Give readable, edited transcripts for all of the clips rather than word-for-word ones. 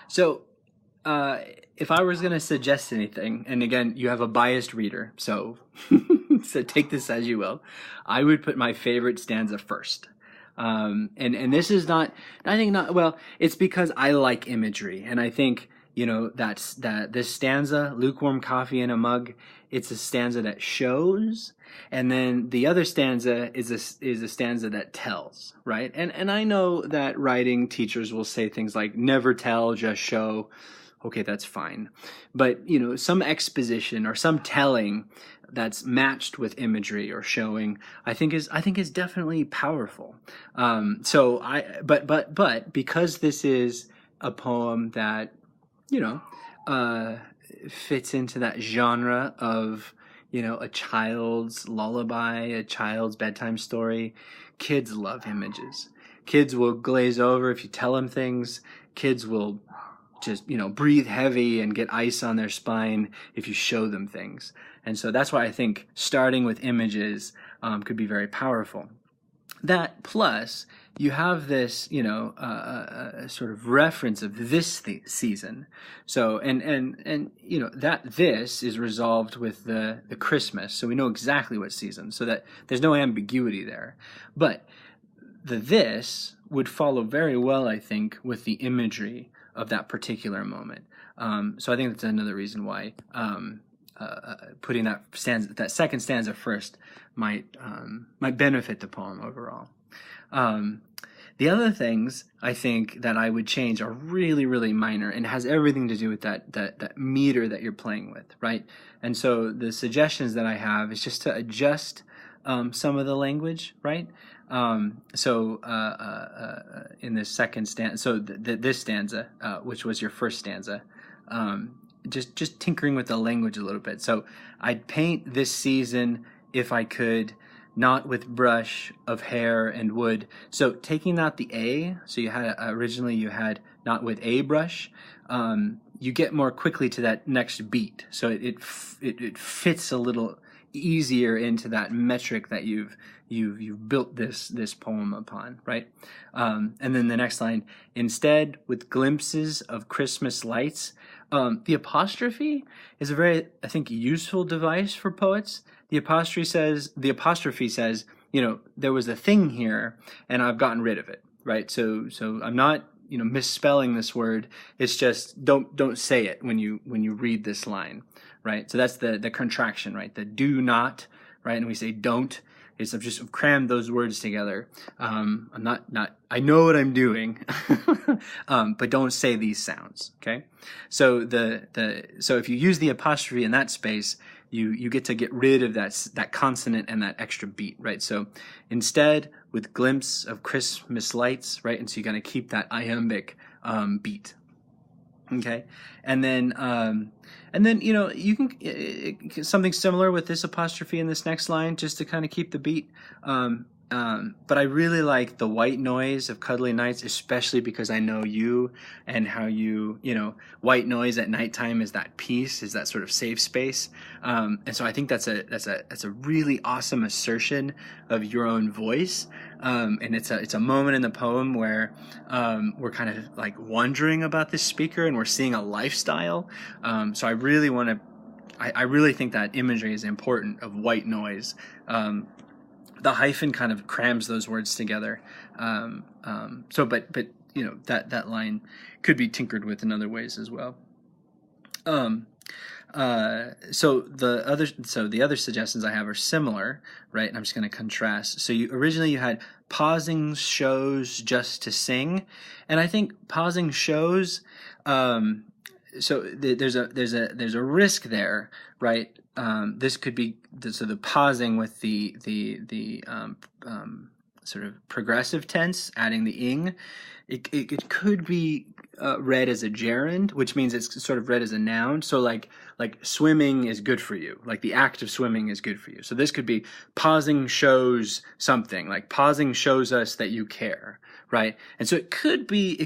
So, uh, if I was going to suggest anything, and again, you have a biased reader, so so take this as you will, I would put my favorite stanza first. And this is not, I think not, well, it's because I like imagery, and I think, that this stanza, lukewarm coffee in a mug, it's a stanza that shows, and then the other stanza is a stanza that tells, right? And I know that writing teachers will say things like never tell, just show. Okay, that's fine. But, some exposition or some telling that's matched with imagery or showing, I think is definitely powerful. But because this is a poem that, you know, uh, fits into that genre of, a child's lullaby, a child's bedtime story. Kids love images. Kids will glaze over if you tell them things. Kids will just, breathe heavy and get ice on their spine if you show them things. And so that's why I think starting with images could be very powerful. That plus you have this, sort of reference of this season. So and that this is resolved with the Christmas, so we know exactly what season, so that there's no ambiguity there. But the this would follow very well, I think, with the imagery of that particular moment. So I think that's another reason why putting that second stanza first might benefit the poem overall. Um, the other things I think that I would change are really, really minor and has everything to do with that meter that you're playing with, right? And so the suggestions that I have is just to adjust some of the language, right? In this second stanza, so this stanza, which was your first stanza, just tinkering with the language a little bit. So I'd paint this season, if I could, not with brush of hair and wood. So taking out the A, so originally you had not with a brush, you get more quickly to that next beat. So it fits a little easier into that metric that you've built this poem upon, right? And then the next line, instead, with glimpses of Christmas lights. The apostrophe is a very, I think, useful device for poets. The apostrophe says, there was a thing here, and I've gotten rid of it, right? So I'm not, misspelling this word. It's just don't say it when you read this line, right? So that's the contraction, right? The do not, right? And we say don't. I've just crammed those words together. I'm not. I know what I'm doing, but don't say these sounds. Okay. So so if you use the apostrophe in that space, you get rid of that consonant and that extra beat, right? So instead, with glimpse of Christmas lights, right? And so you're gonna keep that iambic beat. Okay, and then you can something similar with this apostrophe in this next line, just to kind of keep the beat. But I really like the white noise of Cuddly Nights, especially because I know you and how white noise at nighttime is that peace, is that sort of safe space. And so I think that's a really awesome assertion of your own voice. And it's a moment in the poem where we're kind of like wondering about this speaker, and we're seeing a lifestyle. So I really think that imagery is important of white noise. The hyphen kind of crams those words together. But that line could be tinkered with in other ways as well. So the other suggestions I have are similar, right? And I'm just going to contrast. So originally you had pausing shows just to sing, and I think pausing shows. There's a risk there, right? This could be the pausing with the sort of progressive tense, adding the ing. It could be read as a gerund, which means it's sort of read as a noun. So like swimming is good for you, like the act of swimming is good for you. So this could be pausing shows something, like pausing shows us that you care, right? And so it could be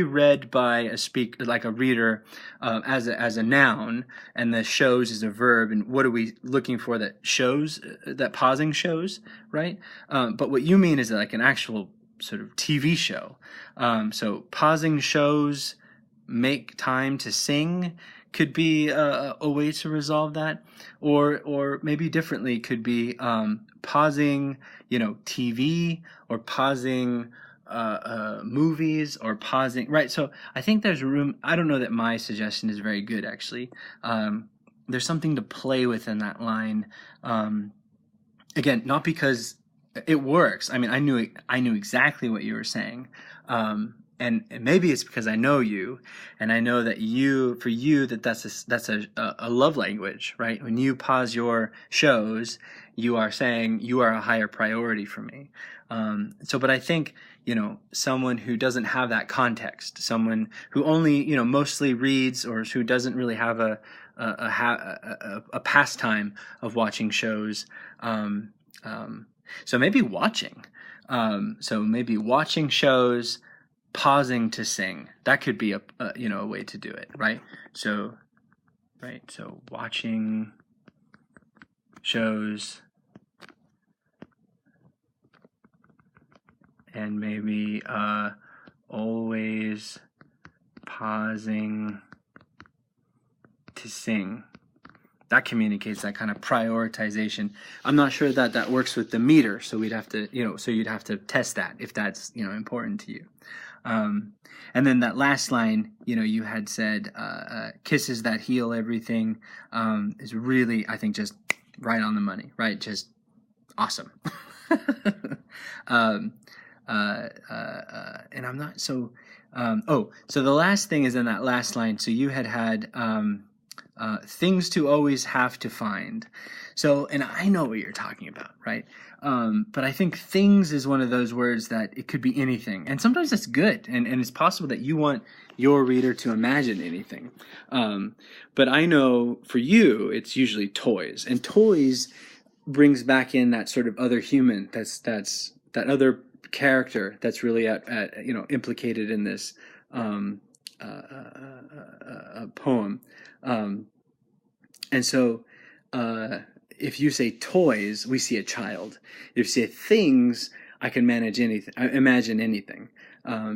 read by a reader as a noun, and the shows is a verb. And what are we looking for that shows, that pausing shows, right? But what you mean is like an actual sort of TV show. So pausing shows make time to sing could be a way to resolve that, or maybe differently could be pausing, TV, or pausing movies, or pausing, right? So I think there's room. I don't know that my suggestion is very good, actually. There's something to play with in that line. Again, not because it works. I mean, I knew exactly what you were saying. And maybe it's because I know you, and I know that for you, that's a love language, right? When you pause your shows, you are saying you are a higher priority for me. But I think, someone who doesn't have that context, someone who only, mostly reads, or who doesn't really have a pastime of watching shows. So maybe watching. So maybe watching shows, pausing to sing. That could be a way to do it, right? So watching shows, and maybe always pausing to sing. That communicates that kind of prioritization. I'm not sure that works with the meter, so we'd have to, so you'd have to test that if that's, important to you. And then that last line, you had said, kisses that heal everything, is really, I think, just right on the money, right? Just awesome. And I'm not so, so the last thing is in that last line. So you had, things to always have to find. So, and I know what you're talking about, right? But I think things is one of those words that it could be anything. And sometimes that's good. And it's possible that you want your reader to imagine anything. But I know for you, it's usually toys. And toys brings back in that sort of other human, that's that other character that's really implicated in this poem. And so if you say toys, we see a child. If you say things, I can imagine anything.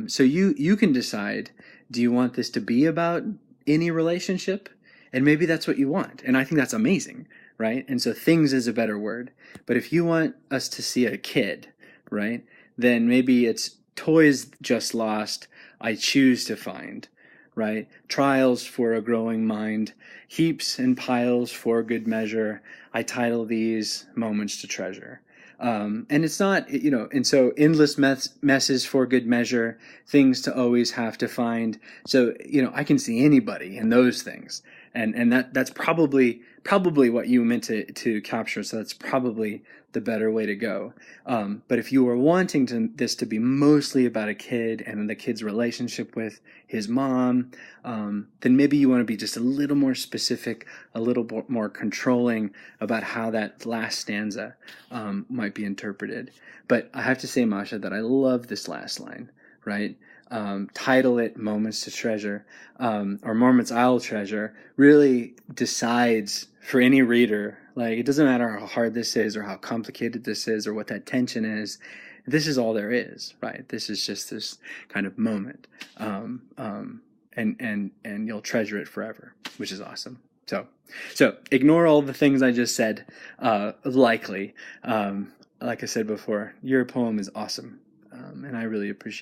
So you can decide, do you want this to be about any relationship? And maybe that's what you want. And I think that's amazing, right? And so things is a better word. But if you want us to see a kid, right, then maybe it's toys just lost, I choose to find, right? Trials for a growing mind, heaps and piles for good measure, I title these moments to treasure. And it's not, and so endless messes for good measure, things to always have to find. So, I can see anybody in those things. And that's probably what you meant to capture. So that's probably the better way to go. But if you were wanting this to be mostly about a kid and the kid's relationship with his mom, then maybe you want to be just a little more specific, a little more controlling about how that last stanza might be interpreted. But I have to say, Masha, that I love this last line, right? Title it Moments to Treasure, or Moments I'll Treasure, really decides for any reader, like, it doesn't matter how hard this is or how complicated this is or what that tension is. This is all there is, right? This is just this kind of moment. And you'll treasure it forever, which is awesome. So ignore all the things I just said, likely. Like I said before, your poem is awesome. And I really appreciate